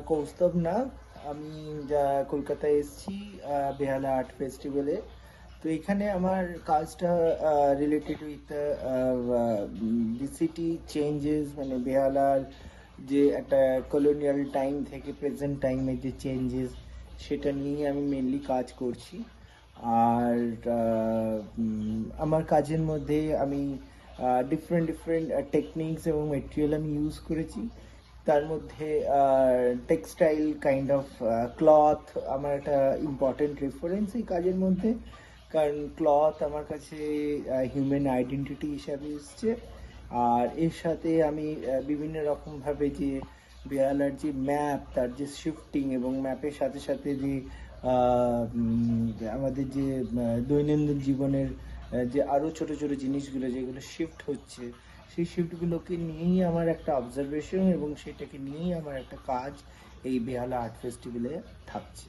কৌস্তব নাগ। আমি কলকাতায় এসেছি বেহালা আর্ট ফেস্টিভ্যালে। তো এখানে আমার কাজটা related with the city changes, মানে বেহালার যে একটা কলোনিয়াল টাইম থেকে প্রেজেন্ট টাইমের যে চেঞ্জেস, সেটা নিয়ে আমি মেনলি কাজ করছি। আর আমার কাজের মধ্যে আমি ডিফারেন্ট ডিফারেন্ট টেকনিক্স এবং মেটেরিয়াল আমি ইউজ করেছি। তার মধ্যে টেক্সটাইল কাইন্ড অফ ক্লথ আমার একটা ইম্পর্টেন্ট রেফারেন্স এই কাজের মধ্যে, কারণ ক্লথ আমার কাছে হিউম্যান আইডেন্টিটি হিসাবে এসছে। আর এর সাথে আমি বিভিন্ন রকমভাবে যে বেহালার যে ম্যাপ, তার যে শিফটিং এবং ম্যাপের সাথে সাথে যে আমাদের যে দৈনন্দিন জীবনের যে আরও ছোটো ছোটো জিনিসগুলো যেগুলো শিফট হচ্ছে, সেই শিফটগুলোকে নিয়েই আমার একটা অবজারভেশন এবং সেটাকে নিয়েই আমার একটা কাজ এই বেহালা আর্ট ফেস্টিভ্যালে থাকছে।